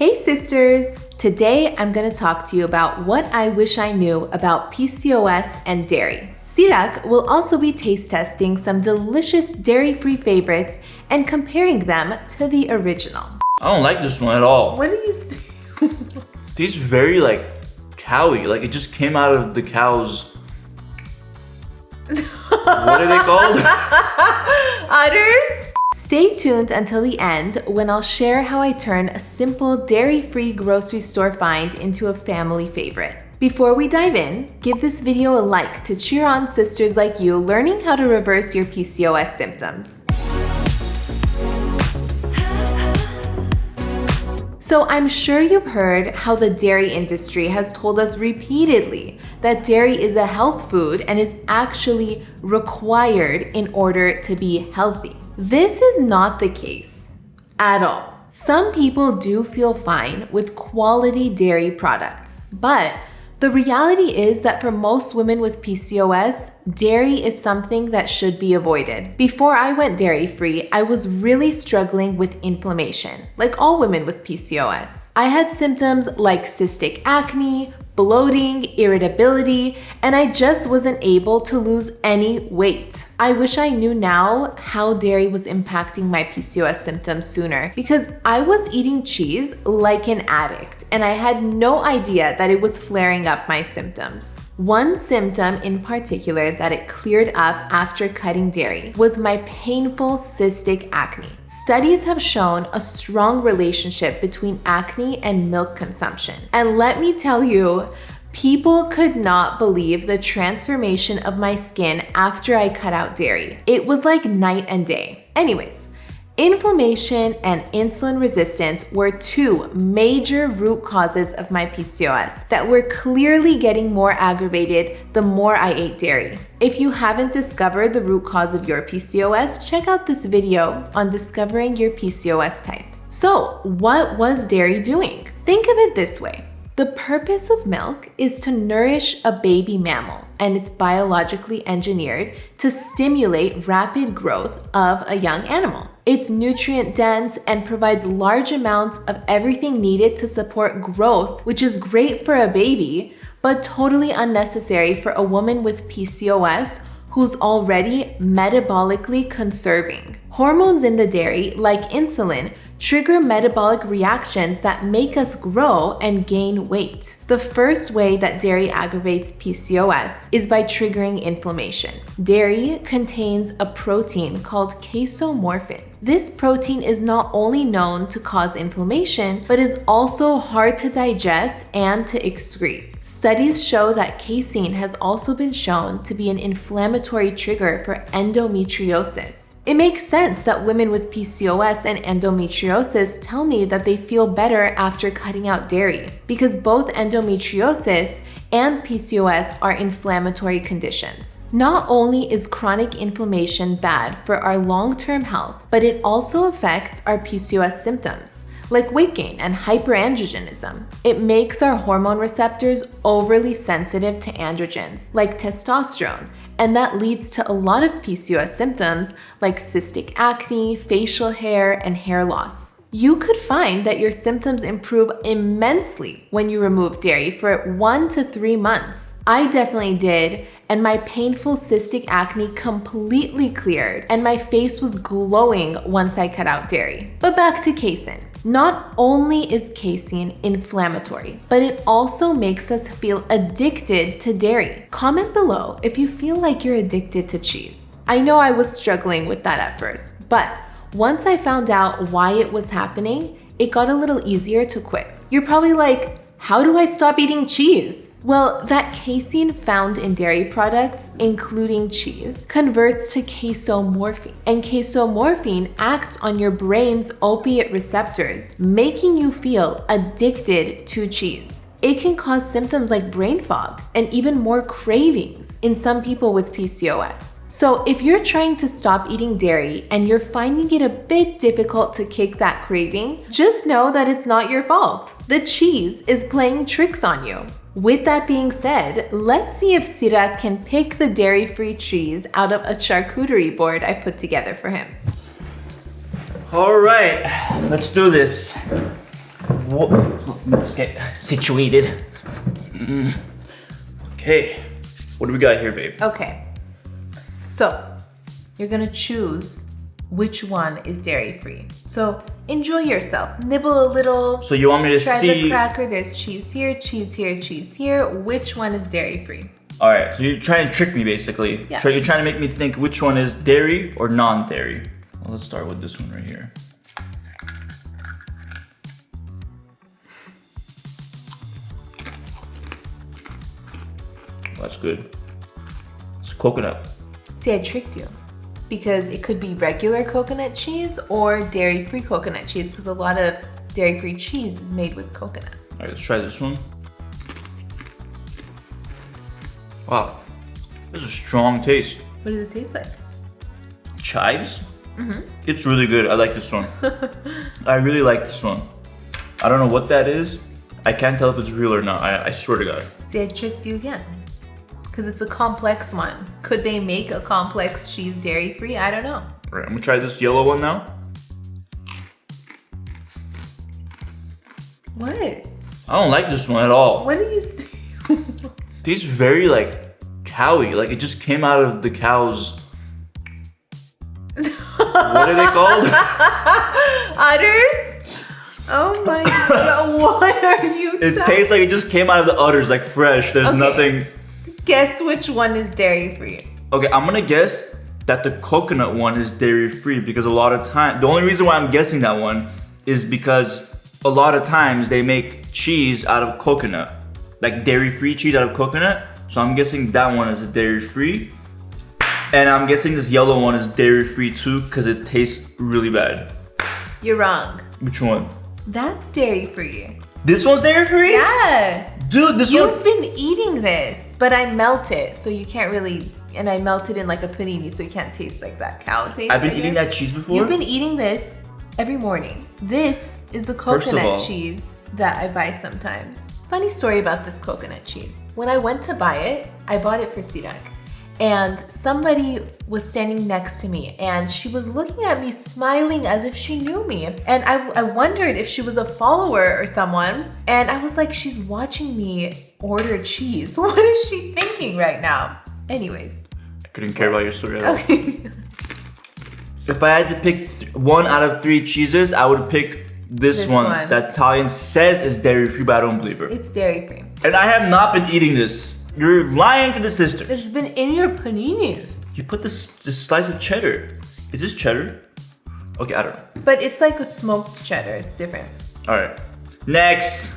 Hey sisters! Today I'm going to talk to you about what I wish I knew about PCOS and dairy. Sirak will also be taste testing some delicious dairy-free favorites and comparing them to the original. I don't like this one at all. What do you say? Tastes very like cowy, like it just came out of the cow's... What are they called? Udders? Stay tuned until the end when I'll share how I turn a simple dairy-free grocery store find into a family favorite. Before we dive in, give this video a like to cheer on sisters like you learning how to reverse your PCOS symptoms. So I'm sure you've heard how the dairy industry has told us repeatedly that dairy is a health food and is actually required in order to be healthy. This is not the case at all. Some people do feel fine with quality dairy products, but the reality is that for most women with PCOS, dairy is something that should be avoided. Before I went dairy-free, I was really struggling with inflammation, like all women with PCOS. I had symptoms like cystic acne, bloating, irritability, and I just wasn't able to lose any weight. I wish I knew now how dairy was impacting my PCOS symptoms sooner, because I was eating cheese like an addict and I had no idea that it was flaring up my symptoms. One symptom in particular that it cleared up after cutting dairy was my painful cystic acne. Studies have shown a strong relationship between acne and milk consumption. And let me tell you, people could not believe the transformation of my skin after I cut out dairy. It was like night and day. Anyways, inflammation and insulin resistance were two major root causes of my PCOS that were clearly getting more aggravated the more I ate dairy. If you haven't discovered the root cause of your PCOS, check out this video on discovering your PCOS type. So, what was dairy doing? Think of it this way. The purpose of milk is to nourish a baby mammal, and it's biologically engineered to stimulate rapid growth of a young animal. It's nutrient dense and provides large amounts of everything needed to support growth, which is great for a baby, but totally unnecessary for a woman with PCOS who's already metabolically conserving. Hormones in the dairy, like insulin, trigger metabolic reactions that make us grow and gain weight. The first way that dairy aggravates PCOS is by triggering inflammation. Dairy contains a protein called casomorphin. This protein is not only known to cause inflammation, but is also hard to digest and to excrete. Studies show that casein has also been shown to be an inflammatory trigger for endometriosis. It makes sense that women with PCOS and endometriosis tell me that they feel better after cutting out dairy, because both endometriosis and PCOS are inflammatory conditions. Not only is chronic inflammation bad for our long-term health, but it also affects our PCOS symptoms, like weight gain and hyperandrogenism. It makes our hormone receptors overly sensitive to androgens, like testosterone, and that leads to a lot of PCOS symptoms like cystic acne, facial hair, and hair loss. You could find that your symptoms improve immensely when you remove dairy for 1 to 3 months. I definitely did, and my painful cystic acne completely cleared, and my face was glowing once I cut out dairy. But back to casein. Not only is casein inflammatory, but it also makes us feel addicted to dairy. Comment below if you feel like you're addicted to cheese. I know I was struggling with that at first, but once I found out why it was happening, it got a little easier to quit. You're probably like, how do I stop eating cheese? Well, that casein found in dairy products, including cheese, converts to casomorphin. And casomorphin acts on your brain's opiate receptors, making you feel addicted to cheese. It can cause symptoms like brain fog and even more cravings in some people with PCOS. So if you're trying to stop eating dairy and you're finding it a bit difficult to kick that craving, just know that it's not your fault. The cheese is playing tricks on you. With that being said, let's see if Sirak can pick the dairy-free cheese out of a charcuterie board I put together for him. All right, let's do this. Whoa. Let me just get situated. Okay. What do we got here, babe? Okay. So, you're gonna choose which one is dairy-free. So, enjoy yourself. Nibble a little. So you want me to try see... the cracker. There's cheese here, cheese here, cheese here. Which one is dairy-free? All right, so you're trying to trick me, basically. Yeah. You're trying to make me think which one is dairy or non-dairy. Well, let's start with this one right here. That's good. It's coconut. See, I tricked you. Because it could be regular coconut cheese or dairy-free coconut cheese, because a lot of dairy-free cheese is made with coconut. All right, let's try this one. Wow, this is a strong taste. What does it taste like? Chives? It's really good. I like this one. I really like this one. I don't know what that is. I can't tell if it's real or not. I swear to God. See, I tricked you again. Because it's a complex one. Could they make a complex cheese dairy-free? I don't know. All right, I'm gonna try this yellow one now. What? I don't like this one at all. What do you say? Tastes very like cowy. Like it just came out of the cow's. What are they called? Udders? Oh my God, what are you It tastes like it just came out of the udders, like fresh. There's Okay. nothing. Guess which one is dairy-free. Okay, I'm gonna guess that the coconut one is dairy-free because a lot of time, the only reason why I'm guessing that one is because a lot of times they make cheese out of coconut, like dairy-free cheese out of coconut. So I'm guessing that one is dairy-free. And I'm guessing this yellow one is dairy-free too because it tastes really bad. You're wrong. Which one? That's dairy-free. This one's dairy-free? Yeah. Dude, this You've one... been eating this, but I melt it, so you can't really, and I melt it in like a panini, so you can't taste like that cow taste. I've been I eating guess. that cheese before. You've been eating this every morning. This is the First of coconut all- cheese that I buy sometimes. Funny story about this coconut cheese. When I went to buy it, I bought it for Sirak. And somebody was standing next to me and she was looking at me smiling as if she knew me. And I wondered if she was a follower or someone. And I was like, she's watching me order cheese. What is she thinking right now? Anyways. I couldn't care about your story at all. Okay. If I had to pick one out of 3 cheeses, I would pick this one that Italian says is dairy-free, but I don't believe her. It's dairy-free. And I have not been eating this. You're lying to the sisters. It's been in your paninis. You put this slice of cheddar. Is this cheddar? Okay, I don't know. But it's like a smoked cheddar. It's different. All right. Next.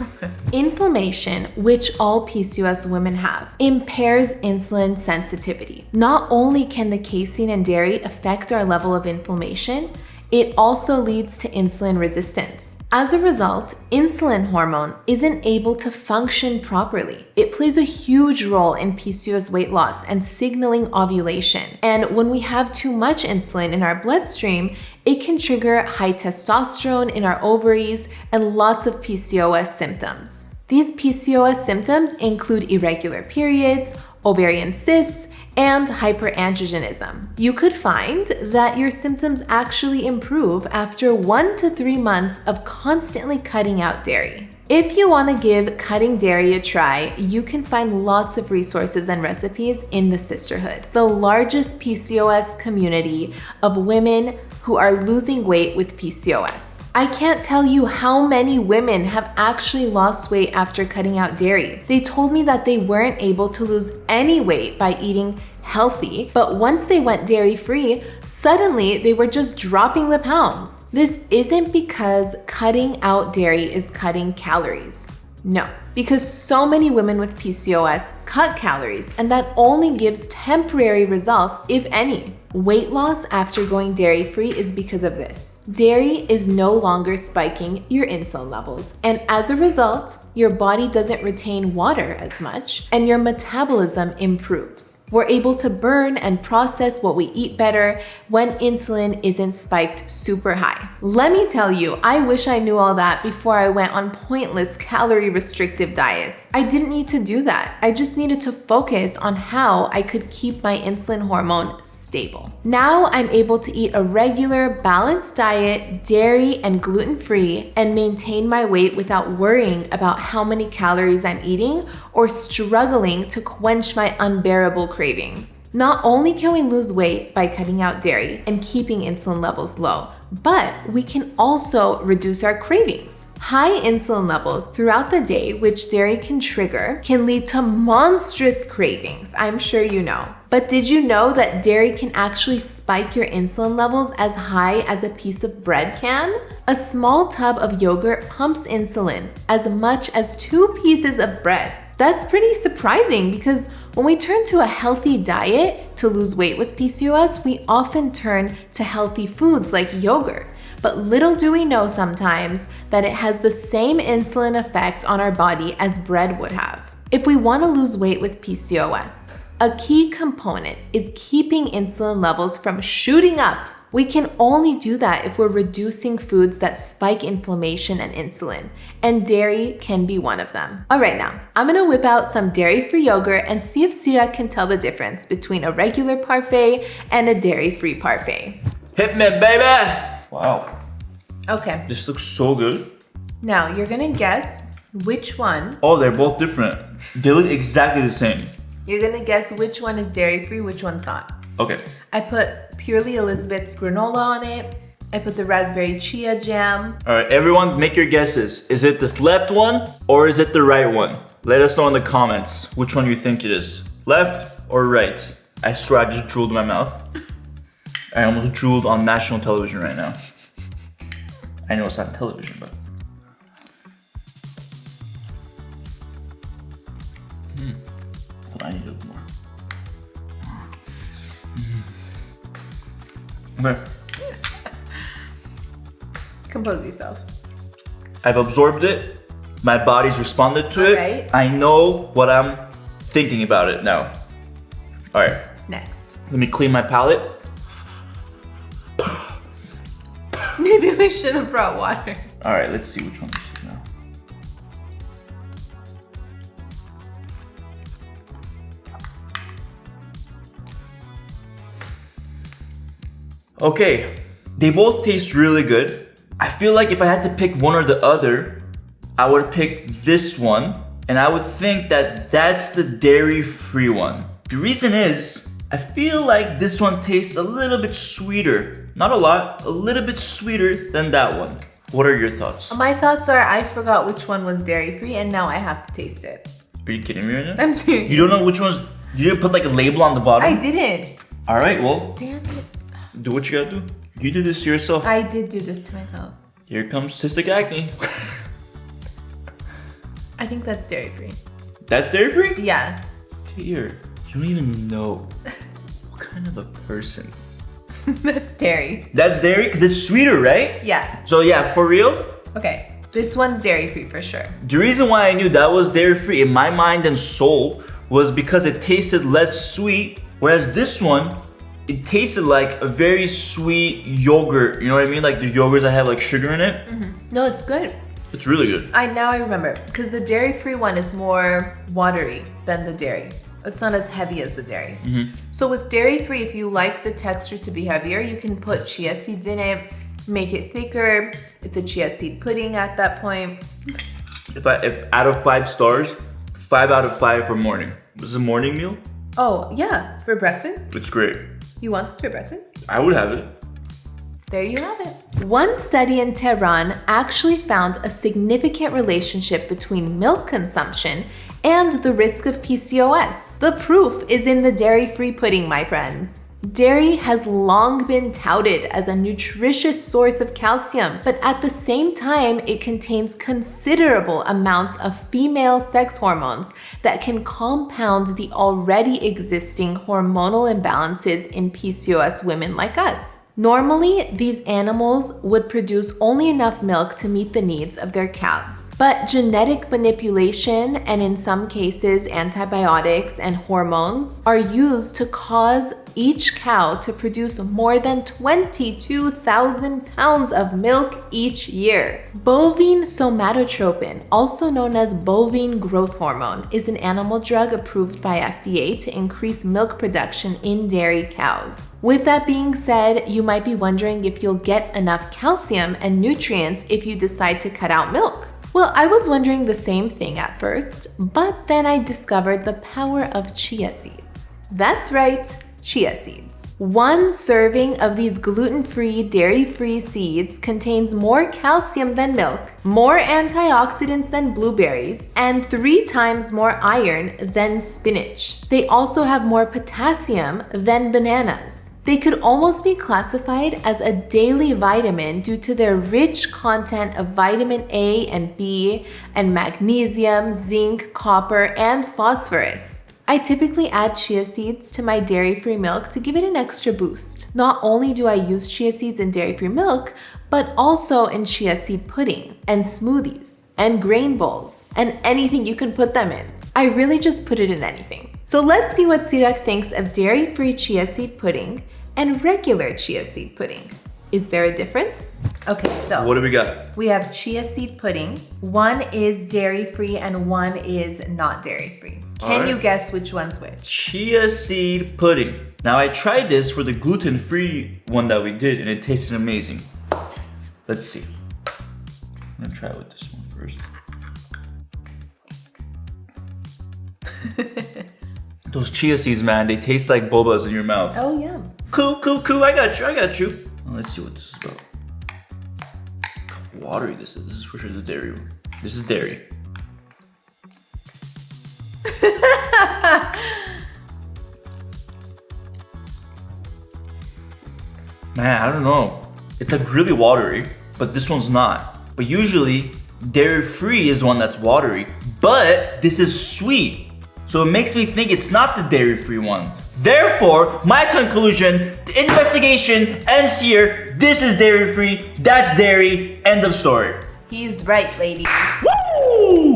Inflammation, which all PCOS women have, impairs insulin sensitivity. Not only can the casein in dairy affect our level of inflammation, it also leads to insulin resistance. As a result, insulin hormone isn't able to function properly. It plays a huge role in PCOS weight loss and signaling ovulation. And when we have too much insulin in our bloodstream, it can trigger high testosterone in our ovaries and lots of PCOS symptoms. These PCOS symptoms include irregular periods, ovarian cysts, and hyperandrogenism. You could find that your symptoms actually improve after 1 to 3 months of constantly cutting out dairy. If you want to give cutting dairy a try, you can find lots of resources and recipes in the Sisterhood, the largest PCOS community of women who are losing weight with PCOS. I can't tell you how many women have actually lost weight after cutting out dairy. They told me that they weren't able to lose any weight by eating healthy, but once they went dairy-free, suddenly they were just dropping the pounds. This isn't because cutting out dairy is cutting calories. No, because so many women with PCOS cut calories, and that only gives temporary results, if any. Weight loss after going dairy-free is because of this. Dairy is no longer spiking your insulin levels, and as a result, your body doesn't retain water as much, and your metabolism improves. We're able to burn and process what we eat better when insulin isn't spiked super high. Let me tell you, I wish I knew all that before I went on pointless calorie restrictive diets. I didn't need to do that. I just needed to focus on how I could keep my insulin hormone stable. Now I'm able to eat a regular, balanced diet, dairy and gluten-free, and maintain my weight without worrying about how many calories I'm eating or struggling to quench my unbearable cravings. Not only can we lose weight by cutting out dairy and keeping insulin levels low, but we can also reduce our cravings. High insulin levels throughout the day, which dairy can trigger, can lead to monstrous cravings, I'm sure you know. But did you know that dairy can actually spike your insulin levels as high as a piece of bread can? A small tub of yogurt pumps insulin as much as 2 pieces of bread. That's pretty surprising because when we turn to a healthy diet to lose weight with PCOS, we often turn to healthy foods like yogurt. But little do we know sometimes that it has the same insulin effect on our body as bread would have. If we want to lose weight with PCOS, a key component is keeping insulin levels from shooting up. We can only do that if we're reducing foods that spike inflammation and insulin, and dairy can be one of them. All right, now I'm gonna whip out some dairy-free yogurt and see if Sirak can tell the difference between a regular parfait and a dairy-free parfait. Hit me, baby! Wow, Okay, this looks so good. now you're gonna guess which one. Oh, they're both different. They look exactly the same. You're gonna guess which one is dairy-free, which one's not. Okay. I put Purely Elizabeth's granola on it. I put the raspberry chia jam. All right, everyone, make your guesses. Is it this left one or is it the right one? Let us know in the comments which one you think it is. Left or right? I swear I just drooled in my mouth. I almost drooled on national television right now. I know it's not television, but. Hold on, I need a little more. Okay. Compose yourself. I've absorbed it. My body's responded to it. Alright. I know what I'm thinking about it now. All right, Next. let me clean my palate. Maybe we should have brought water. All right, let's see which one this is now. Okay, they both taste really good. I feel like if I had to pick one or the other, I would pick this one, and I would think that that's the dairy-free one. The reason is, I feel like this one tastes a little bit sweeter. Not a lot, a little bit sweeter than that one. What are your thoughts? My thoughts are I forgot which one was dairy-free and now I have to taste it. Are you kidding me right now? I'm serious. You don't know which one's, you didn't put like a label on the bottom? I didn't. All right, well, Damn it. do what you gotta do. You did this to yourself. I did do this to myself. Here comes cystic acne. I think that's dairy-free. That's dairy-free? Yeah. Here, you don't even know. What kind of a person? That's dairy. That's dairy? Because it's sweeter, right? Yeah. So yeah, for real, Okay. This one's dairy-free for sure. the reason why I knew that was dairy-free in my mind and soul was because it tasted less sweet, whereas this one, it tasted like a very sweet yogurt. You know what I mean? Like the yogurts that have like sugar in it. No, it's good. It's really good. Now I remember, because the dairy-free one is more watery than the dairy. It's not as heavy as the dairy. So with dairy-free, if you like the texture to be heavier, you can put chia seeds in it, make it thicker. It's a chia seed pudding at that point. If out of 5 stars, 5 out of 5 for morning. This is a morning meal. Oh, yeah, for breakfast. It's great. You want this for breakfast? I would have it. There you have it. One study in Tehran actually found a significant relationship between milk consumption and the risk of PCOS. The proof is in the dairy-free pudding, my friends. Dairy has long been touted as a nutritious source of calcium, but at the same time, it contains considerable amounts of female sex hormones that can compound the already existing hormonal imbalances in PCOS women like us. Normally, these animals would produce only enough milk to meet the needs of their calves. But genetic manipulation, and in some cases antibiotics and hormones, are used to cause each cow to produce more than 22,000 pounds of milk each year. Bovine somatotropin, also known as bovine growth hormone, is an animal drug approved by FDA to increase milk production in dairy cows. With that being said, you might be wondering if you'll get enough calcium and nutrients if you decide to cut out milk. Well, I was wondering the same thing at first, but then I discovered the power of chia seeds. That's right, chia seeds. One serving of these gluten-free, dairy-free seeds contains more calcium than milk, more antioxidants than blueberries, and 3 times more iron than spinach. They also have more potassium than bananas. They could almost be classified as a daily vitamin due to their rich content of vitamin A and B and magnesium, zinc, copper, and phosphorus. I typically add chia seeds to my dairy-free milk to give it an extra boost. Not only do I use chia seeds in dairy-free milk, but also in chia seed pudding and smoothies and grain bowls and anything you can put them in. I really just put it in anything. So let's see what Sirak thinks of dairy-free chia seed pudding and regular chia seed pudding. Is there a difference? Okay, so what do we got? We have chia seed pudding. One is dairy-free and one is not dairy-free. Can you guess which one's which? Chia seed pudding. Now I tried this for the gluten-free one that we did and it tasted amazing. Let's see. I'm gonna try with this one first. Those chia seeds, man, they taste like bobas in your mouth. Oh, yeah. Cool. I got you. Well, let's see what this is about. How watery this is. This is for sure the dairy one. This is dairy. Man, I don't know. It's like really watery, but this one's not. But usually, dairy-free is one that's watery, but this is sweet. So it makes me think it's not the dairy-free one. Therefore, my conclusion, the investigation ends here. This is dairy-free, that's dairy, end of story. He's right, ladies. Woo!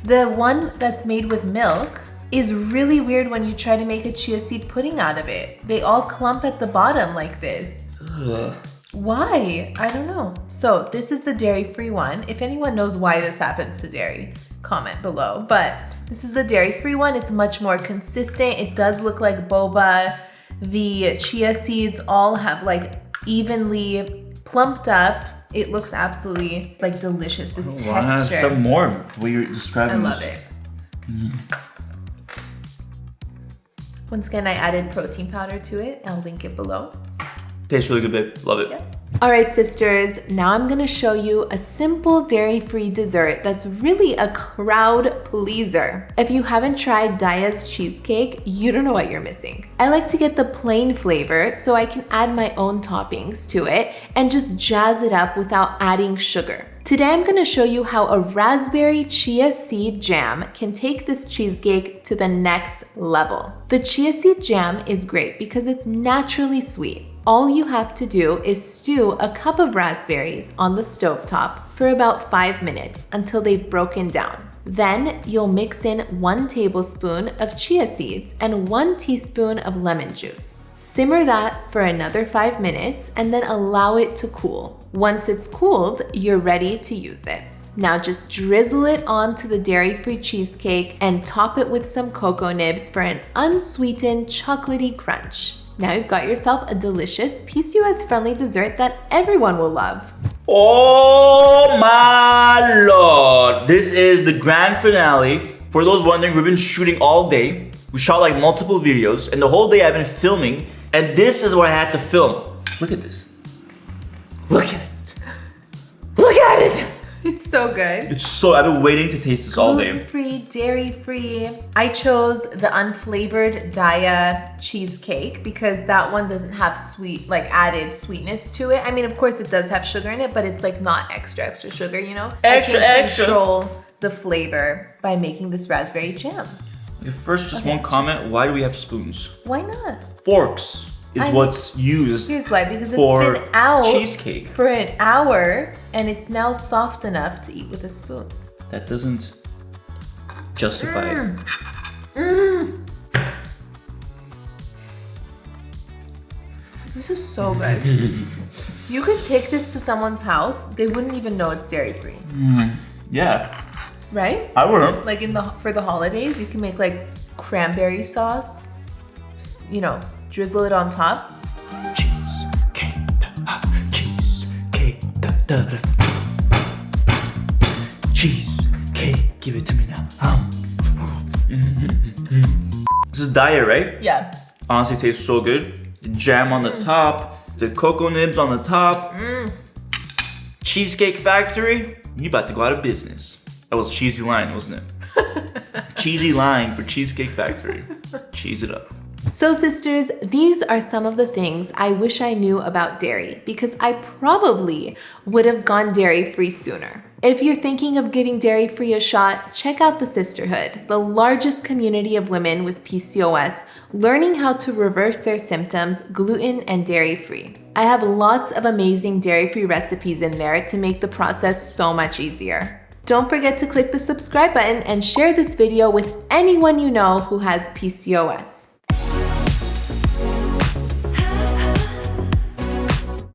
The one that's made with milk is really weird when you try to make a chia seed pudding out of it. They all clump at the bottom like this. Ugh. Why? I don't know. So this is the dairy-free one. If anyone knows why this happens to dairy, comment below. But this is the dairy-free one. It's much more consistent. It does look like boba. The chia seeds all have like evenly plumped up. It looks absolutely like delicious. This texture. I have some more what you're describing. I love it. Once again, I added protein powder to it. I'll link it below. Tastes really good, babe. Love it. Yep. All right, sisters, now I'm gonna show you a simple dairy-free dessert that's really a crowd pleaser. If you haven't tried Daya's cheesecake, you don't know what you're missing. I like to get the plain flavor so I can add my own toppings to it and just jazz it up without adding sugar. Today I'm gonna show you how a raspberry chia seed jam can take this cheesecake to the next level. The chia seed jam is great because it's naturally sweet. All you have to do is stew a cup of raspberries on the stovetop for about 5 minutes until they've broken down. Then you'll mix in 1 tablespoon of chia seeds and 1 teaspoon of lemon juice. Simmer that for another 5 minutes and then allow it to cool. Once it's cooled, you're ready to use it. Now just drizzle it onto the dairy-free cheesecake and top it with some cocoa nibs for an unsweetened chocolatey crunch. Now you've got yourself a delicious PCOS-friendly dessert that everyone will love. Oh my lord! This is the grand finale. For those wondering, we've been shooting all day. We shot like multiple videos, and the whole day I've been filming, and this is what I had to film. Look at this. Look at it. Look at it! It's so good. I've been waiting to taste this all day. Gluten-free, dairy-free. I chose the unflavored Daya cheesecake because that one doesn't have added sweetness to it. I mean, of course it does have sugar in it, but it's like not extra sugar, you know? Extra. Control the flavor by making this raspberry jam. Okay, first, just one comment. Why do we have spoons? Why not? Forks. is what's used Here's why, because it's for been out cheesecake. for an hour and it's now soft enough to eat with a spoon. That doesn't justify it. This is so good. You could take this to someone's house, they wouldn't even know it's dairy-free. Yeah, Right? I wouldn't. Like for the holidays, you can make like cranberry sauce, you know, drizzle it on top. Cheesecake, cheesecake, cheesecake. Give it to me now. This is diet, right? Yeah. Honestly, tastes so good. The jam on the top, the cocoa nibs on the top. Cheesecake Factory, you about to go out of business. That was cheesy line, wasn't it? Cheesy line for Cheesecake Factory. Cheese it up. So sisters, these are some of the things I wish I knew about dairy because I probably would have gone dairy-free sooner. If you're thinking of giving dairy-free a shot, check out the Sisterhood, the largest community of women with PCOS, learning how to reverse their symptoms gluten and dairy-free. I have lots of amazing dairy-free recipes in there to make the process so much easier. Don't forget to click the subscribe button and share this video with anyone you know who has PCOS.